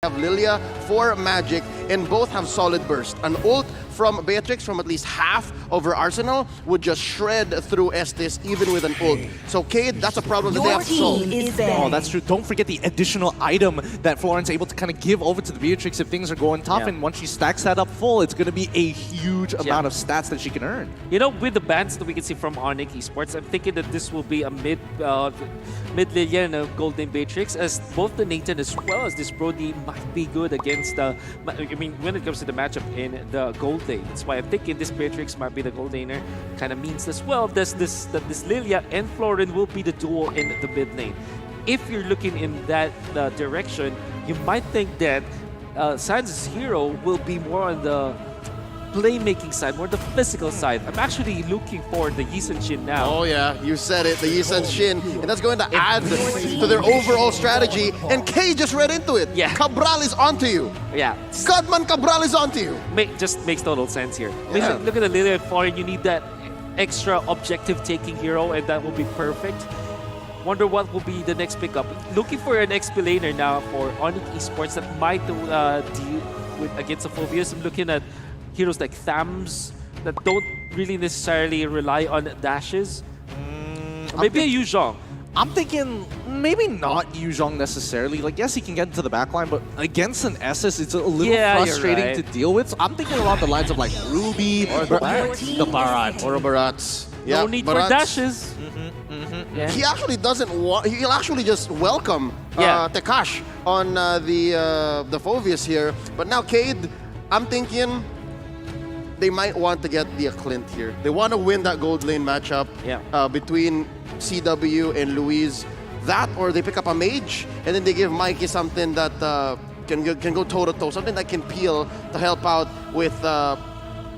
have Lilia for Magic, and both have solid burst. An ult from Beatrix from at least half of her arsenal would just shred through Estes even with an ult. So Cade, that's a problem that they have to solve. Oh, that's true. Don't forget the additional item that Florent's able to kind of give over to the Beatrix if things are going tough, and once she stacks that up full, it's going to be a huge amount of stats that she can earn. You know, with the bans that we can see from Onic Esports, I'm thinking that this will be a mid Lilia and a Golden Beatrix, as both the Nathan as well as this Brody might be good against the, I mean, when it comes to the matchup in the gold lane. That's why I'm thinking this Beatrix might be the gold laner. Kind of means as well that this Lilia and Florin will be the duo in the mid lane. If you're looking in that direction, you might think that Sans' hero will be more on the playmaking side, more the physical side. I'm actually looking for the Yisun Shin now. Oh yeah, you said it, the Yisun Shin, and that's going to add to their overall strategy, and Kay just read into it. Yeah. Cabral is onto you. Yeah. Godman Cabral is onto you. Just makes total sense here. Yeah. Look at the Lilia and Florin, you need that extra objective-taking hero, and that will be perfect. Wonder what will be the next pickup. Looking for an XP laner now for Onic Esports that might deal with against the Phobias. I'm looking at heroes like Thams that don't really necessarily rely on dashes. Maybe a Yuzhong. I'm thinking maybe not Yuzhong necessarily. Like, yes, he can get into the backline, but against an SS, it's a little frustrating to deal with. So I'm thinking along the lines of like Ruby or the Barat. Or Barats. No need for dashes. Yeah. He actually doesn't want. He'll actually just welcome Tekash on the Phobius here. But now Cade, I'm thinking they might want to get the Clint here. They want to win that gold lane matchup between CW and Louise. That, or they pick up a mage and then they give Mikey something that can go toe to toe, something that can peel to help out with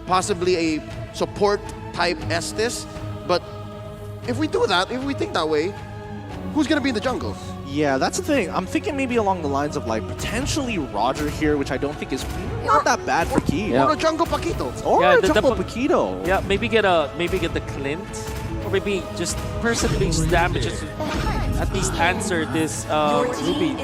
possibly a support type Estes. But if we do that, if we think that way, who's gonna be in the jungle? Yeah, that's the thing. I'm thinking maybe along the lines of like potentially Roger here, which I don't think is not that bad for Key. Or a jungle Paquito. Or a jungle Paquito. Yeah, maybe get the Clint, or maybe just percentage damage to at least answer this Ruby.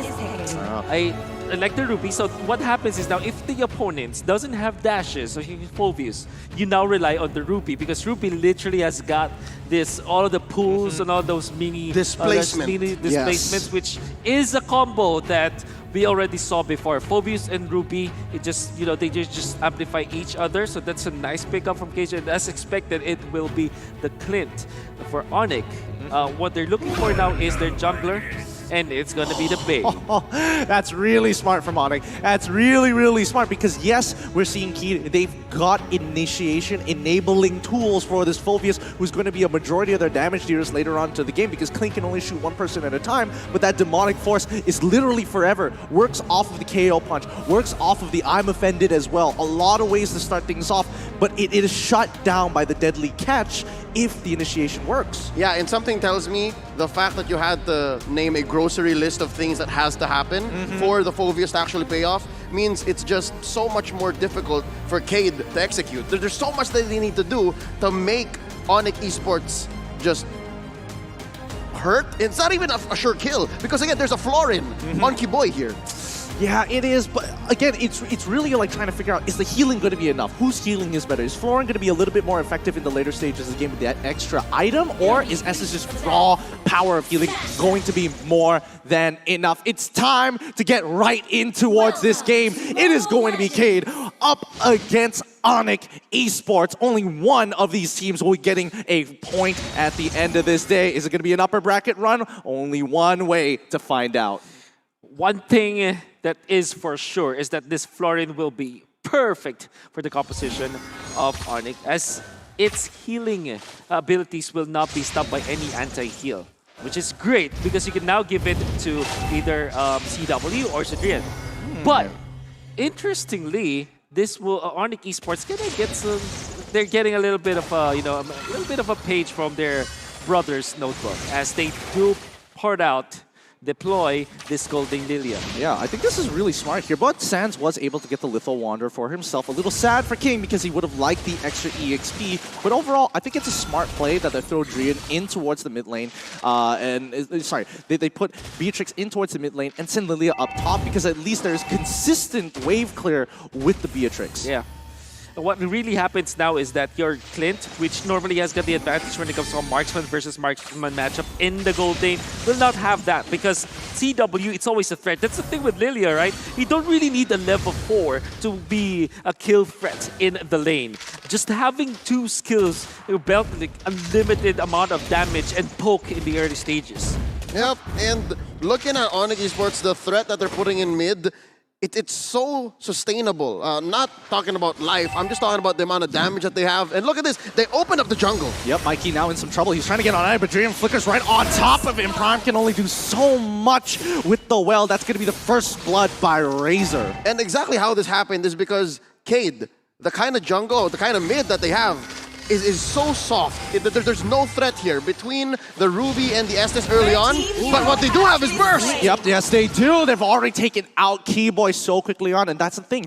I like the Ruby. So what happens is now if the opponent doesn't have dashes, so Phobius, you now rely on the Ruby because Ruby literally has got this all of the pools and all those mini displacements, which is a combo that we already saw before. Phobius and Ruby, it just they just amplify each other. So that's a nice pickup from KJ. And as expected, it will be the Clint for Onic. What they're looking for now is their jungler. And it's going to be the bait. That's really smart from Onic. That's really, really smart because, yes, we're seeing Key. They've got initiation enabling tools for this Phobius, who's going to be a majority of their damage dealers later on to the game because Clint can only shoot one person at a time, but that demonic force is literally forever. Works off of the KO punch, works off of the I'm offended as well. A lot of ways to start things off, but it is shut down by the deadly catch if the initiation works. Yeah, and something tells me the fact that you had to name a grocery list of things that has to happen for the Phobius to actually pay off means it's just so much more difficult for Cade to execute. There's so much that they need to do to make Onic Esports just hurt. It's not even a sure kill because again, there's a Florin on Kiboy here. Yeah, it is, but again, it's really like trying to figure out, is the healing going to be enough? Whose healing is better? Is Florin going to be a little bit more effective in the later stages of the game with that extra item, or is S's raw power of healing going to be more than enough? It's time to get right in towards this game. It is going to be Cade up against Onic Esports. Only one of these teams will be getting a point at the end of this day. Is it going to be an upper bracket run? Only one way to find out. One thing that is for sure is that this Florin will be perfect for the composition of Onic, as its healing abilities will not be stopped by any anti-heal, which is great because you can now give it to either CW or Sidrian. But interestingly, this will Onic Esports gonna get some. They're getting a little bit of a a little bit of a page from their brother's notebook as they do port out deploy this Golden Lilia. Yeah, I think this is really smart here, but Sans was able to get the Litho Wanderer for himself. A little sad for King because he would have liked the extra EXP, but overall, I think it's a smart play that they throw Drian in towards the mid lane, they put Beatrix in towards the mid lane and send Lilia up top because at least there's consistent wave clear with the Beatrix. Yeah. What really happens now is that your Clint, which normally has got the advantage when it comes to a marksman versus marksman matchup in the gold lane, will not have that because CW, it's always a threat. That's the thing with Lilia, right? You don't really need a level 4 to be a kill threat in the lane. Just having 2 skills will belt like unlimited amount of damage and poke in the early stages. Yep, and looking at Onic Esports, the threat that they're putting in mid, it's so sustainable. Not talking about life, I'm just talking about the amount of damage that they have. And look at this, they opened up the jungle. Yep, Mikey now in some trouble. He's trying to get on it, but Drian flickers right on top of him. Prime can only do so much with the well. That's going to be the first blood by Razor. And exactly how this happened is because Cade, the kind of jungle, the kind of mid that they have, is so soft. There's no threat here between the Ruby and the Estes early on, but what they do have is burst. Yep, yes they do. They've already taken out Keyboy so quickly on, and that's the thing.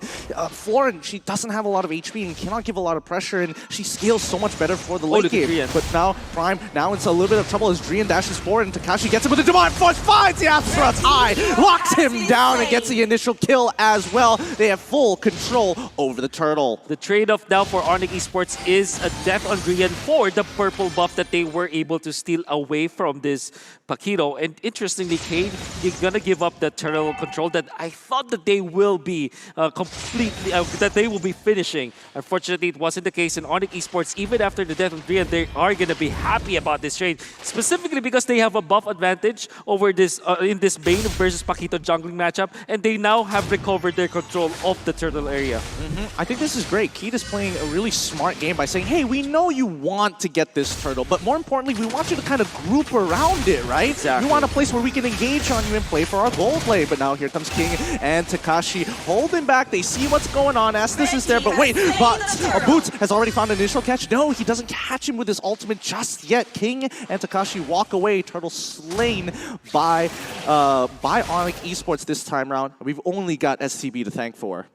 Florin, she doesn't have a lot of HP and cannot give a lot of pressure, and she scales so much better for the late game. But now, Prime, now it's a little bit of trouble as Drian dashes forward, and Takashi gets him with the Divine Force, finds the Astral's Eye, locks him down, and gets the initial kill as well. They have full control over the turtle. The trade-off now for Onic Esports is a death on Drian for the purple buff that they were able to steal away from this Paquito. And interestingly, Cade, you're gonna give up the turtle control that I thought that they will be that they will be finishing. Unfortunately, it wasn't the case in Onic Esports. Even after the death of Drian, they are gonna be happy about this trade, specifically because they have a buff advantage over this in this Bane versus Paquito jungling matchup, and they now have recovered their control of the turtle area. I think this is great. Keed is playing a really smart game by saying, hey, we know you want to get this turtle, but more importantly, we want you to kind of group around it, right? Exactly. We want a place where we can engage on you and play for our goal play. But now here comes King and Takashi holding back. They see what's going on. Estes is there, but wait, Boots has already found an initial catch. No, he doesn't catch him with his ultimate just yet. King and Takashi walk away. Turtle slain by Onic Esports this time round. We've only got SCB to thank for.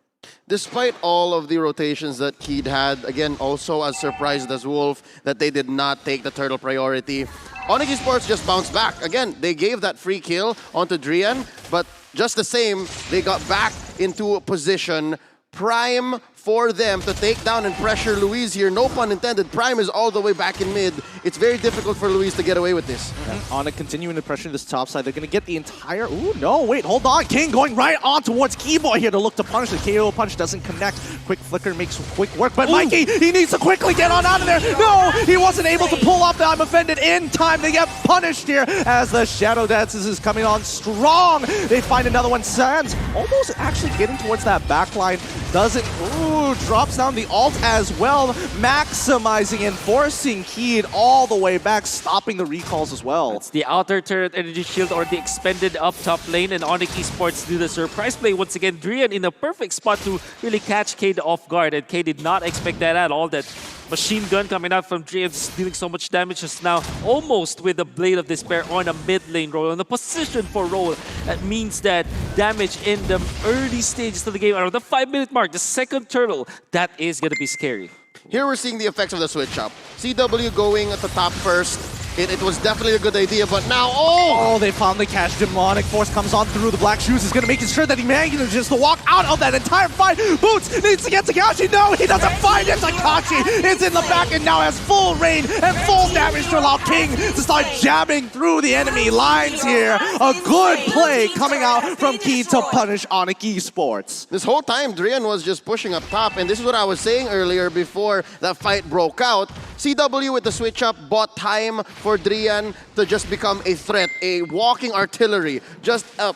Despite all of the rotations that Keed had, again, also as surprised as Wolf that they did not take the turtle priority, Onic Esports just bounced back. Again, they gave that free kill onto Drian, but just the same, they got back into a position. Prime for them to take down and pressure Luis here. No pun intended. Prime is all the way back in mid. It's very difficult for Luis to get away with this. Onic continuing to pressure this top side. They're going to get the entire... Ooh, no, wait, hold on. King going right on towards Keyboy here to look to punish. The KO punch doesn't connect. Quick flicker makes quick work, but Mikey, he needs to quickly get on out of there. No, he wasn't able to pull off the I'm offended in time. They get punished here as the Shadow Dances is coming on strong. They find another one. Sans almost actually getting towards that back line. Doesn't... Ooh, drops down the ult as well, maximizing and forcing Keed all the way back, stopping the recalls as well. It's the outer turret energy shield or the expended up top lane, and Onic Esports do the surprise play once again. Drian in a perfect spot to really catch Cade off guard, and Cade did not expect that at all. That machine gun coming out from Drian, dealing so much damage just now, almost with the Blade of Despair on a mid lane roll, on the position for roll. That means that damage in the early stages of the game, around the 5-minute mark, the second turtle, that is going to be scary. Here we're seeing the effects of the switch up. CW going at the top first. It was definitely a good idea, but now, oh, they finally catched him. Onic Force comes on through. The Black Shoes is going to make sure that he manages to walk out of that entire fight. Boots needs to get Takashi. No, he doesn't find it. Takashi is in the back and now has full range and full damage to allow King to start jabbing through the enemy lines here. A good play coming out from Key to punish Onic Esports. This whole time, Drian was just pushing up top, and this is what I was saying earlier before that fight broke out. CW with the switch up bought time for Drian to just become a threat, a walking artillery, just a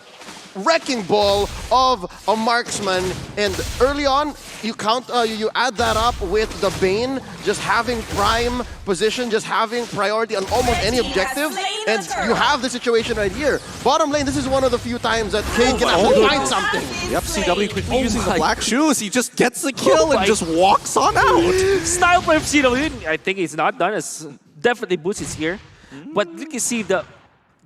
wrecking ball of a marksman. And early on, you add that up with the Bane, just having prime position, just having priority on almost any objective, and you have the situation right here. Bottom lane, this is one of the few times that Cade can actually find something. Yep, CW quickly using the Black Shoes. He just gets the kill and just walks on out. Style play of CW, I think he's not done. As definitely Boots is here. But you can see the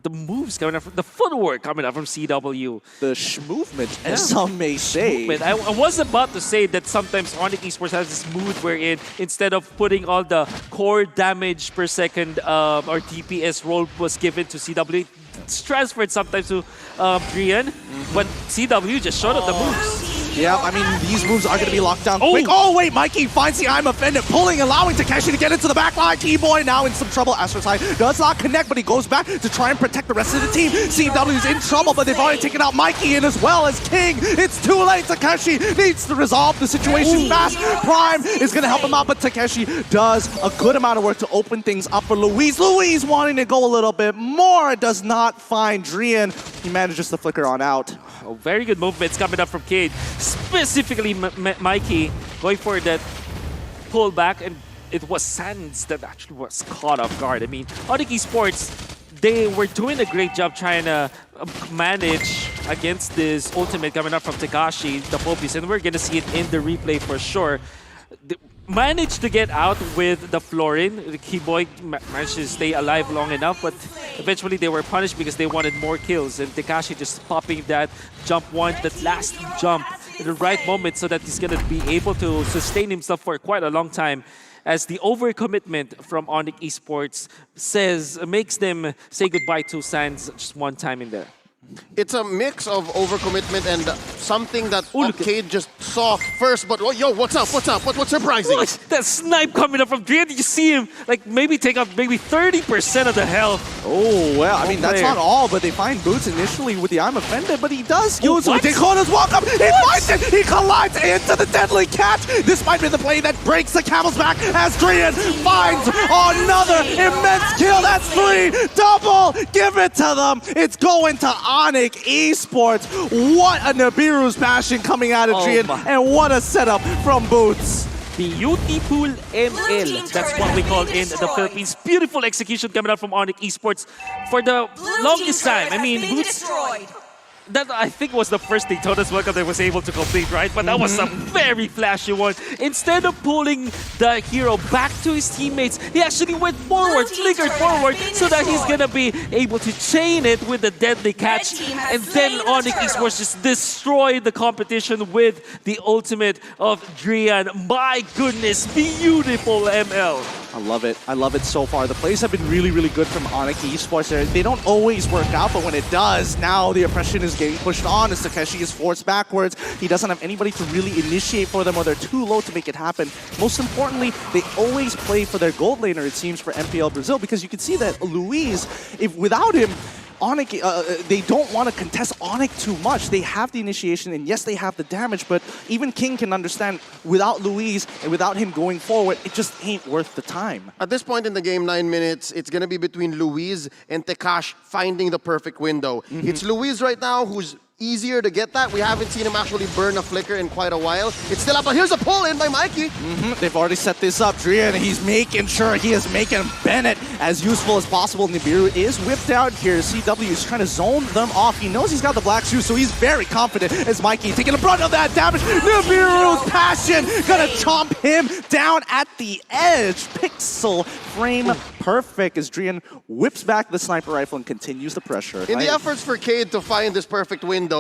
the moves coming up, the footwork coming up from CW. The movement, as some may say. I was about to say that sometimes Onic Esports has this mood wherein instead of putting all the core damage per second or DPS role was given to CW, it's transferred sometimes to Brian, but CW just showed up the moves. Yeah, I mean, these moves are going to be locked down quick. Oh, wait, Mikey finds the I'm offended, allowing Takeshi to get into the back line. T-Boy now in some trouble. Astroside does not connect, but he goes back to try and protect the rest of the team. CW's in trouble, but they've already taken out Mikey and as well as King. It's too late. Takeshi needs to resolve the situation fast. Prime is going to help him out, but Takeshi does a good amount of work to open things up for Luis. Luis wanting to go a little bit more, does not find Drian. He manages to flicker on out. Oh, very good movements coming up from Cade. Specifically, Mikey going for that pullback, and it was Sands that actually was caught off guard. I mean, Onic Esports, they were doing a great job trying to manage against this ultimate coming up from Takashi, the Popies, and we're going to see it in the replay for sure. Managed to get out with the Florin. The Keyboy managed to stay alive long enough, but eventually they were punished because they wanted more kills. And Takashi just popping that jump one, that last jump in the right moment so that he's going to be able to sustain himself for quite a long time. As the overcommitment from Onic Esports makes them say goodbye to Sands just one time in there. It's a mix of overcommitment and something that Cade just saw first. But yo, what's up? What's surprising? Look, that snipe coming up from Drian. You see him like maybe take up maybe 30% of the health. Oh well, I mean that's not all. But they find Boots initially with the I'm offended, but he does use Dakota's welcome. He finds it. He collides into the deadly catch. This might be the play that breaks the camel's back as Drian finds another immense kill. That's 3 double. Give it to them. It's going to Onic Esports. What a Nibiru's passion coming out of Drian, and what a setup from Boots. Beautiful ML. That's what we call in the Philippines. Beautiful execution coming out from Onic Esports for the longest time. I mean, Boots, that I think was the first Daytona's welcome that was able to complete, right? But that was a very flashy one. Instead of pulling the hero back to his teammates, he actually went forward, flickered forward, so that he's gonna be able to chain it with the deadly catch. And then Onic Esports just destroyed the competition with the ultimate of Drian. My goodness, beautiful ML. I love it. I love it so far. The plays have been really, really good from Onic Esports. They don't always work out, but when it does, now the oppression is getting pushed on as Takeshi is forced backwards. He doesn't have anybody to really initiate for them, or they're too low to make it happen. Most importantly, they always play for their gold laner, it seems, for MPL Brazil, because you can see that Luis, if without him, Onic, they don't want to contest Onic too much. They have the initiation, and yes, they have the damage, but even King can understand without Luis and without him going forward, it just ain't worth the time. At this point in the game, 9 minutes, it's going to be between Luis and Tekash finding the perfect window. It's Luis right now who's easier to get that. We haven't seen him actually burn a flicker in quite a while. It's still up, but here's a pull in by Mikey. They've already set this up. Drian, he's making sure he is making Bennett as useful as possible. Nibiru is whipped out here. CW is trying to zone them off. He knows he's got the black shoes, so he's very confident as Mikey taking the brunt of that damage. Nibiru's passion gonna chomp him down at the edge. Pixel frame perfect as Drian whips back the sniper rifle and continues the pressure. In the efforts for Cade to find this perfect window,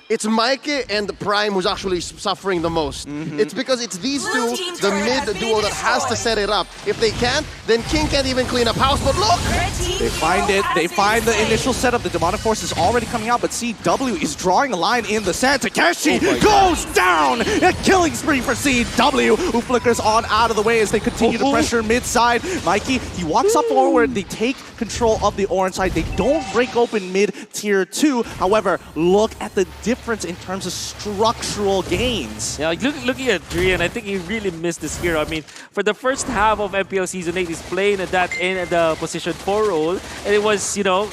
it's Mikey and Prime who's actually suffering the most. It's because it's these two, the mid duo, that has to set it up. If they can't, then King can't even clean up house, but look! They find it, they find the initial setup. The demonic force is already coming out, but CW is drawing a line in the sand. Takeshi goes down! A killing spree for CW, who flickers on out of the way as they continue to pressure mid-side. Mikey, he walks up forward, they take control of the orange side. They don't break open mid-tier 2. However, look at the difference in terms of structural gains. Yeah, like looking at Drian, I think he really missed this hero. I mean, for the first half of MPL Season 8, he's playing at that in the position 4 role, and it was, you know,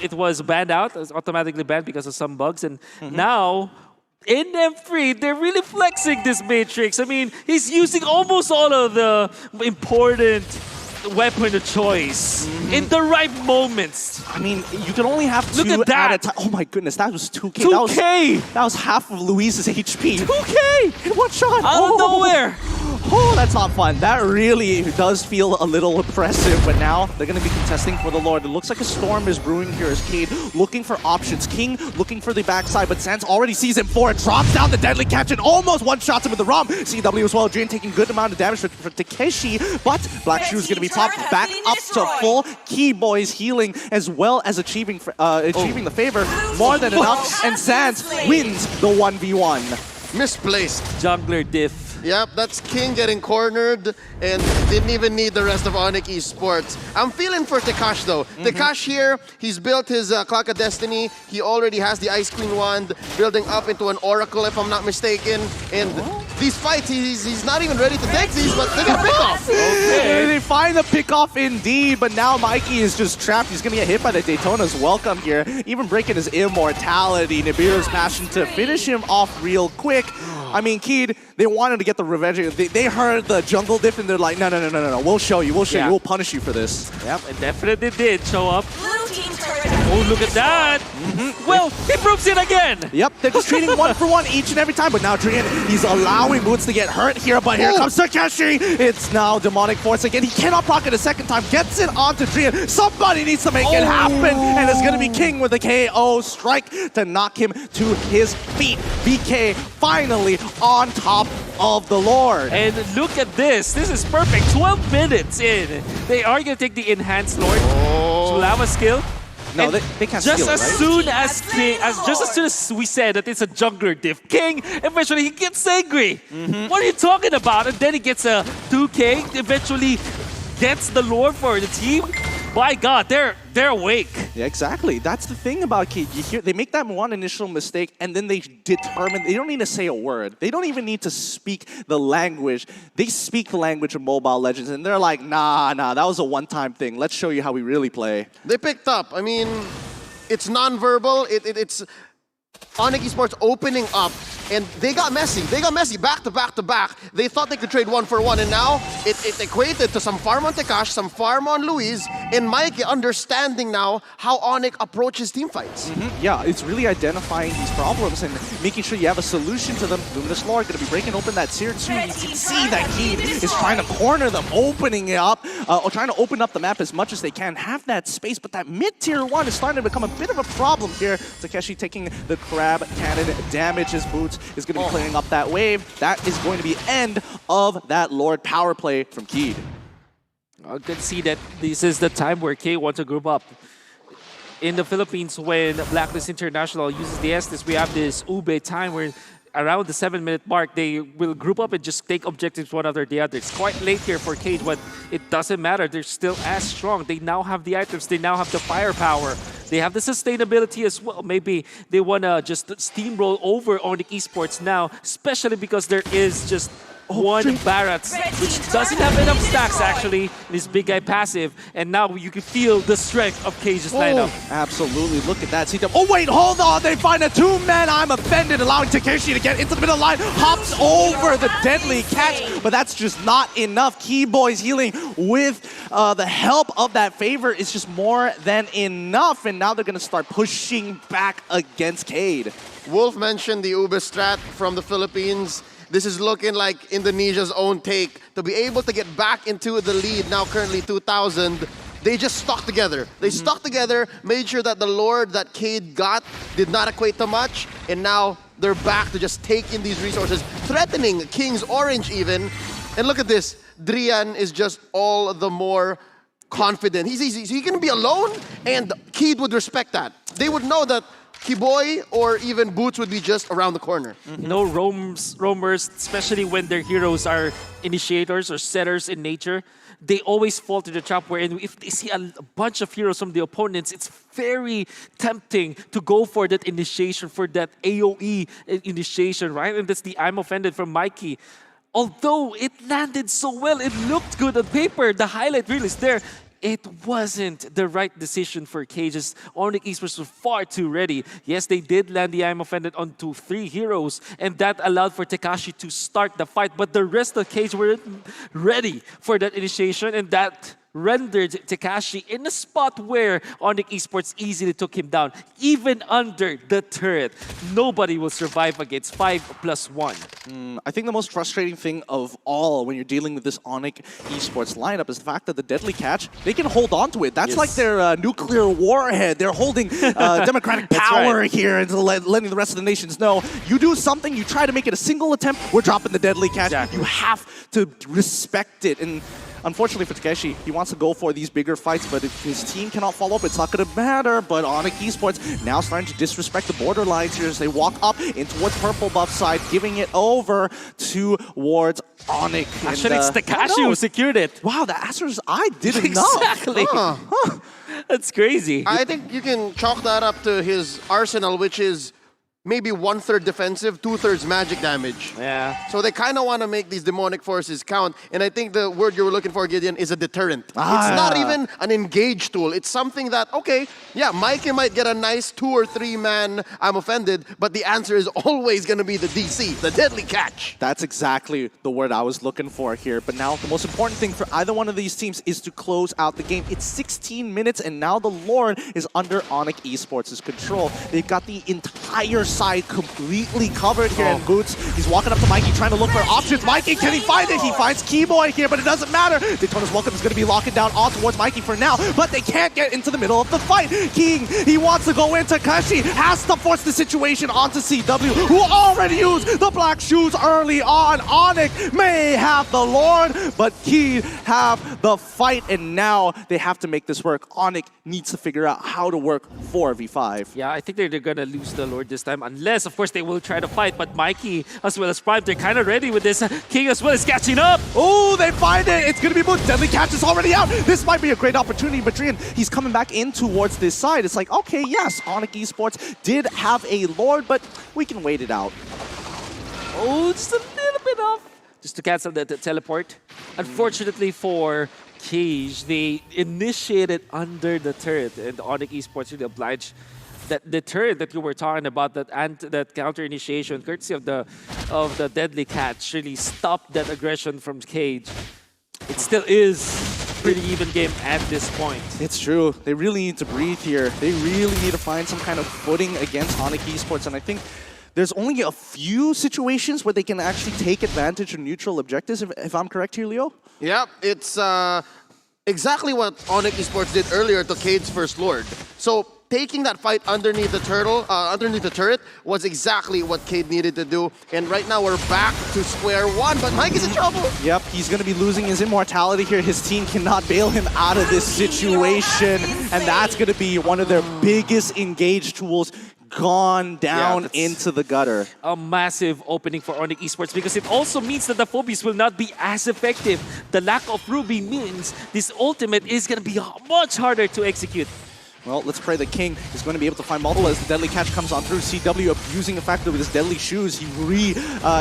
it was banned out. It was automatically banned because of some bugs, and now in M3, they're really flexing this Matrix. I mean, he's using almost all of the important weapon of choice in the right moments. I mean, you can only have 2 at a time. Oh my goodness, that was 2K. 2K! That was half of Luis's HP. 2K in one shot. Out of nowhere. Oh, that's not fun. That really does feel a little oppressive, but now they're going to be contesting for the Lord. It looks like a storm is brewing here as Cade looking for options. King looking for the backside, but Sans already sees him for it. Drops down the deadly catch and almost one-shots him with the ROM. CW as well. Jin taking good amount of damage for Takeshi, but Black Shoe is going to be popped back up to full. Key Boys healing as well as achieving the favor. More than enough, and Sans wins the 1v1. Misplaced. Jungler diff. Yep, that's King getting cornered and didn't even need the rest of Onic Esports. I'm feeling for Tekash though. Tekash here, he's built his Clock of Destiny. He already has the Ice Queen wand, building up into an Oracle if I'm not mistaken. And these fights, he's not even ready to take these, but they get a pick-off. Okay. They find the pick-off indeed, but now Mikey is just trapped. He's going to get hit by the Daytona's welcome here, even breaking his immortality. Nibiru's passion to finish him off real quick. I mean, Keed, they wanted to get the revenge. They heard the jungle diff and they're like, no, we'll show you, we'll punish you for this. Yep, it definitely did show up. Oh, look at that! Well, he proves it again! Yep, they're just treating one for one each and every time, but now Drian, he's allowing Boots to get hurt here, but here comes Takeshi! It's now Demonic Force again. He cannot proc it a second time, gets it onto Drian. Somebody needs to make it happen, and it's gonna be King with a KO strike to knock him to his feet. VK finally on top of the Lord. And look at this. This is perfect. 12 minutes in. They are going to take the enhanced Lord. So lava skill. No, they can't just steal as it, right? soon as King, just as soon as we said that it's a jungler diff, King eventually he gets angry. What are you talking about? And then he gets a 2K. Eventually gets the Lord for the team. My God, they're awake. Yeah, exactly. That's the thing about Kid. You hear they make that one initial mistake, and then they determine they don't need to say a word. They don't even need to speak the language. They speak the language of Mobile Legends, and they're like, nah, that was a one-time thing. Let's show you how we really play. They picked up. I mean, it's non-verbal. It's Onic Esports opening up, and they got messy. They got messy back to back to back. They thought they could trade one for one, and now it equated to some farm on Tekash, some farm on Luis, and Mikey understanding now how Onic approaches team fights. Yeah, it's really identifying these problems and making sure you have a solution to them. Luminous Lord going to be breaking open that Seer 2. You can see that he is trying to corner them, opening it up, or trying to open up the map as much as they can. Have that space, but that mid-tier 1 is starting to become a bit of a problem here. Takeshi taking the crab cannon damage. His Boots is going to be clearing up that wave. That is going to be end of that Lord power play from Keed. I can see that this is the time where K wants to group up. In the Philippines, when Blacklist International uses the Estes, we have this Ube time where around the 7-minute mark, they will group up and just take objectives one after the other. It's quite late here for Cage, but it doesn't matter. They're still as strong. They now have the items. They now have the firepower. They have the sustainability as well. Maybe they want to just steamroll over Onic Esports now, especially because there is just one Barats, which doesn't have enough stacks actually. This big guy passive, and now you can feel the strength of Cage's lineup. Absolutely, look at that. CW. Oh wait, hold on, they find a 2-man. I'm offended, allowing Takeshi to get into the middle line, hops over the deadly catch, but that's just not enough. Key Boys healing with the help of that favor is just more than enough, and now they're gonna start pushing back against Cade. Wolf mentioned the Ube strat from the Philippines. This is looking like Indonesia's own take. To be able to get back into the lead, now currently 2,000, they just stuck together. They stuck together, made sure that the Lord that Cade got did not equate to much, and now they're back to just take in these resources, threatening King's Orange even. And look at this, Drian is just all the more confident. He's going to be alone, and Cade would respect that. They would know that Kiboy or even Boots would be just around the corner. You know, roamers, especially when their heroes are initiators or setters in nature, they always fall to the trap wherein if they see a bunch of heroes from the opponents, it's very tempting to go for that initiation, for that AoE initiation, right? And that's the I'm offended from Mikey. Although it landed so well, it looked good on paper, the highlight reel is there. It wasn't the right decision for Cage's. Onic Esports were far too ready. Yes, they did land the I'm offended onto 3 heroes, and that allowed for Tekashi to start the fight, but the rest of Cage weren't ready for that initiation, and that rendered Tekashi in a spot where Onic Esports easily took him down. Even under the turret, nobody will survive against 5+1. I think the most frustrating thing of all when you're dealing with this Onic Esports lineup is the fact that the deadly catch, they can hold on to it. That's like their nuclear warhead. They're holding democratic power here and letting the rest of the nations know, you do something, you try to make it a single attempt, we're dropping the deadly catch. Exactly. You have to respect it. And unfortunately for Takeshi, he wants to go for these bigger fights, but if his team cannot follow up, it's not going to matter. But Onic Esports now starting to disrespect the borderlines here as they walk up in towards purple buff side, giving it over towards Onic. Actually, it's Tekashi who secured it. Wow, the answers I didn't know. Exactly. That's crazy. I think you can chalk that up to his arsenal, which is maybe 1/3 defensive, 2/3 magic damage. Yeah. So they kind of want to make these demonic forces count. And I think the word you were looking for, Gideon, is a deterrent. It's not even an engage tool. It's something that, okay, yeah, Mikey might get a nice 2 or 3 man, I'm offended, but the answer is always going to be the DC, the deadly catch. That's exactly the word I was looking for here. But now the most important thing for either one of these teams is to close out the game. It's 16 minutes, and now the Lord is under Onic Esports' control. They've got the entire side completely covered here in Boots. He's walking up to Mikey trying to look for options. Mikey, can he find it? He finds Keyboy here, but it doesn't matter. Daytona's Welcome is going to be locking down on towards Mikey for now, but they can't get into the middle of the fight. King, he wants to go in. Takashi has to force the situation onto CW, who already used the black shoes early on. Onic may have the Lord, but Key have the fight, and now they have to make this work. Onic needs to figure out how to work 4v5. Yeah, I think they're going to lose the Lord this time. Unless, of course, they will try to fight. But Mikey, as well as Prime, they're kind of ready with this. King as well is catching up. Oh, they find it. It's going to be Moonton. Deadly catch is already out. This might be a great opportunity. But Drian, he's coming back in towards this side. It's like, okay, yes, Onic Esports did have a Lord, but we can wait it out. Oh, just a little bit off. Just to cancel the teleport. Unfortunately for Cage, they initiated under the turret. And Onic Esports really obliged that the turret that you were talking about, that counter initiation, courtesy of the deadly catch, really stopped that aggression from Cage. It still is a pretty even game at this point. It's true. They really need to breathe here. They really need to find some kind of footing against Onic Esports, and I think there's only a few situations where they can actually take advantage of neutral objectives, if I'm correct here, Leo? Yep, it's exactly what Onic Esports did earlier to Cade's first Lord. So taking that fight underneath the turret was exactly what Cade needed to do. And right now we're back to square one, but Mike is in trouble. Yep, he's going to be losing his immortality here. His team cannot bail him out of this situation. And that's going to be one of their biggest engage tools gone down into the gutter. A massive opening for Onic Esports because it also means that the Phobies will not be as effective. The lack of Ruby means this ultimate is going to be much harder to execute. Well, let's pray the King is going to be able to find multiple as the deadly catch comes on through. CW abusing the fact that with his deadly shoes, he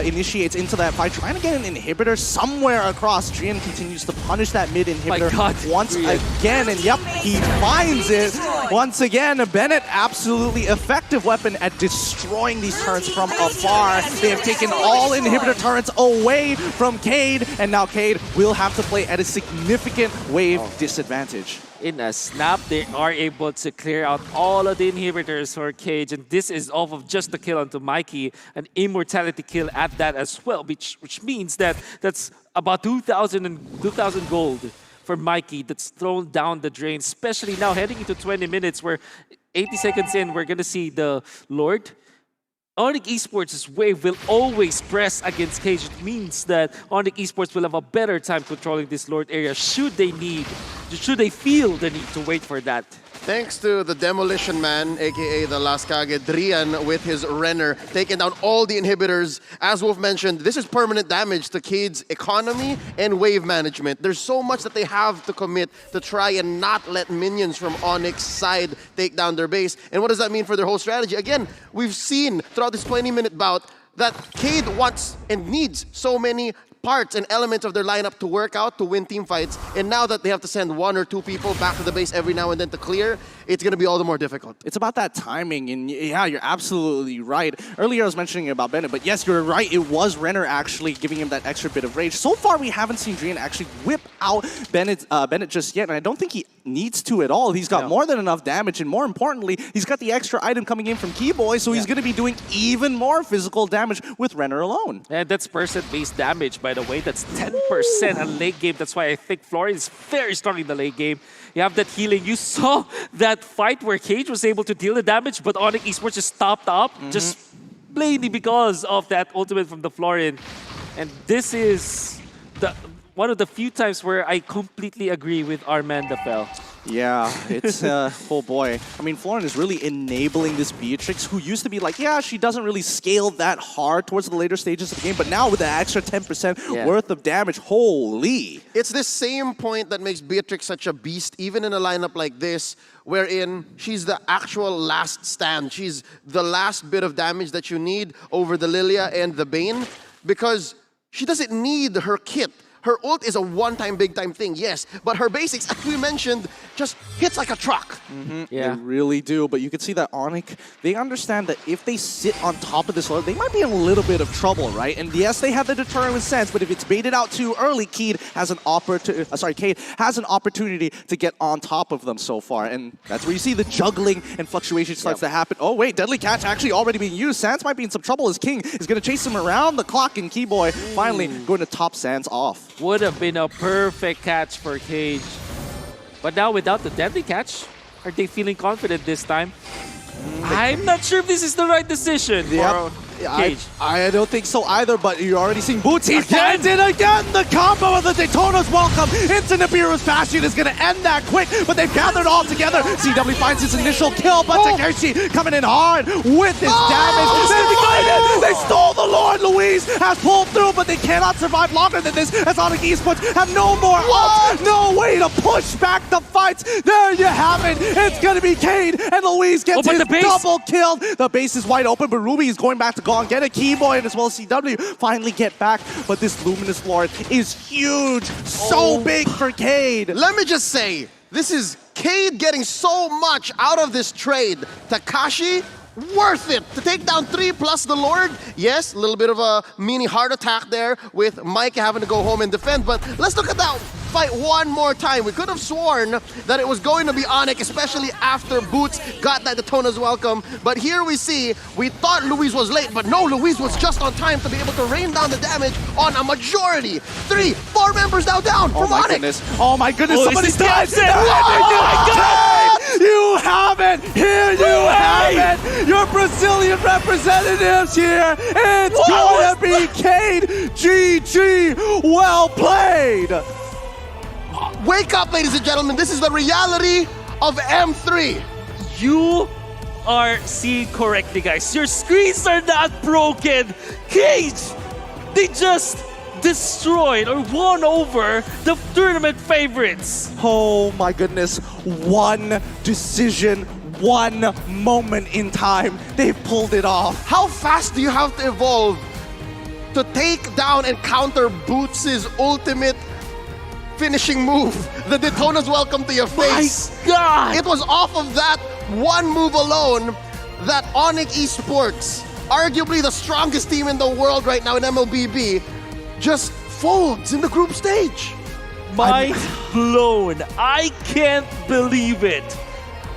initiates into that fight, trying to get an inhibitor somewhere across. Drian continues to punish that mid inhibitor once again, and yep, he finds it once again. Bennett, absolutely effective weapon at destroying these turrets from afar. They have taken all inhibitor turrets away from Cade, and now Cade will have to play at a significant wave disadvantage. In a snap, they are able to clear out all of the inhibitors for Cage, and this is off of just the kill onto Mikey, an immortality kill at that as well, which means that that's about 2,000 gold for Mikey that's thrown down the drain, especially now heading into 20 minutes where 80 seconds in, we're going to see the Lord. Onic Esports' wave will always press against Cage. It means that Onic Esports will have a better time controlling this Lord area should they feel the need to wait for that. Thanks to the Demolition Man, aka the Last Kage, Drian with his Renner, taking down all the inhibitors. As Wolf mentioned, this is permanent damage to Cade's economy and wave management. There's so much that they have to commit to try and not let minions from Onyx's side take down their base. And what does that mean for their whole strategy? Again, we've seen throughout this 20-minute bout that Cade wants and needs so many parts and elements of their lineup to work out to win team fights. And now that they have to send 1 or 2 people back to the base every now and then to clear, it's going to be all the more difficult. It's about that timing, and yeah, you're absolutely right. Earlier I was mentioning about Bennett, but yes, you're right. It was Renner actually giving him that extra bit of rage. So far, we haven't seen Drian actually whip out Bennett just yet, and I don't think he needs to at all. He's got more than enough damage, and more importantly, he's got the extra item coming in from Keyboy, so he's going to be doing even more physical damage with Renner alone. And that's percent-based damage, by the way. That's 10% on late game. That's why I think Florian is very strong in the late game. You have that healing. You saw that fight where Cage was able to deal the damage, but Onic Esports just stopped up, just plainly because of that ultimate from the Florian. And this is one of the few times where I completely agree with Armandafel. Yeah, it's, oh boy. I mean, Florian is really enabling this Beatrix, who used to be like, yeah, she doesn't really scale that hard towards the later stages of the game, but now with the extra 10% worth of damage, holy. It's this same point that makes Beatrix such a beast, even in a lineup like this, wherein she's the actual last stand. She's the last bit of damage that you need over the Lilia and the Bane, because she doesn't need her kit. Her ult is a one-time, big-time thing, yes, but her basics, as we mentioned, just hits like a truck. Yeah. They really do, but you can see that Onic, they understand that if they sit on top of this, they might be in a little bit of trouble, right? And yes, they have the deterrent sense, but if it's baited out too early, Cade has an opportunity to get on top of them so far, and that's where you see the juggling and fluctuation starts to happen. Oh wait, Deadly Catch actually already being used. Sans might be in some trouble as King is going to chase him around the clock, and Keyboy finally going to top Sans off. Would have been a perfect catch for Cage. But now without the deadly catch, are they feeling confident this time? I'm not sure if this is the right decision for Cage. I don't think so either, but you're already seeing Boots. He finds it again! The combo of the Daytona's welcome into Nibiru's Bastion is going to end that quick, but they've gathered all together. CW finds his initial kill, but Takeshi coming in hard with his damage. They stole the Lord. Louise has pulled through, but they cannot survive longer than this as Onic Esports have no more ult, no way to push back the fights. There you have it. It's going to be Cade, and Louise gets his double killed. The base is wide open, but Ruby is going back to go and get a Keyboy, and as well as CW finally get back. But this Luminous Lord is huge, so big for Cade. Let me just say, this is Cade getting so much out of this trade. Takashi, worth it to take down 3 plus the Lord. Yes, a little bit of a mini heart attack there with Mike having to go home and defend, but let's look at that fight one more time. We could have sworn that it was going to be Onic, especially after Boots got that Daytona's welcome. But here we see, we thought Louise was late, but no, Louise was just on time to be able to rain down the damage on a majority. 4 members now down from Onic. Oh my goodness, somebody's died! You have it! Here you have it! Your Brazilian representatives here! It's going to be Cade! GG! Well played! Wake up, ladies and gentlemen. This is the reality of M3. You are seeing correctly, guys. Your screens are not broken. Cage, they just destroyed or won over the tournament favorites. Oh my goodness. One decision, one moment in time. They pulled it off. How fast do you have to evolve to take down and counter Boots' ultimate finishing move, the Daytona's welcome to your face? My God! It was off of that one move alone that Onic Esports, arguably the strongest team in the world right now in MLBB, just folds in the group stage. Mind blown. I can't believe it.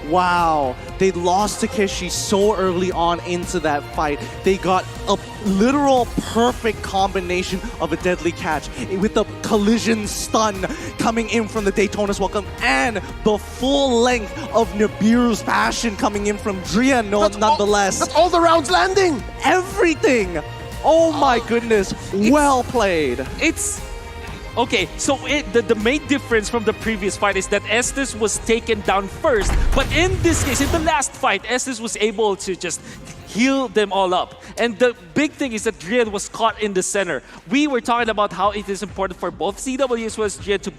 Wow, they lost Takeshi so early on into that fight. They got a literal perfect combination of a deadly catch with the collision stun coming in from the Daytona's welcome and the full length of Nibiru's passion coming in from Drian nonetheless. That's all the rounds landing. Everything. Oh my goodness, well played. It's okay, so the main difference from the previous fight is that Estes was taken down first, but in this case, in the last fight, Estes was able to just heal them all up. And the big thing is that Drian was caught in the center. We were talking about how it is important for both CW as well as Drian to be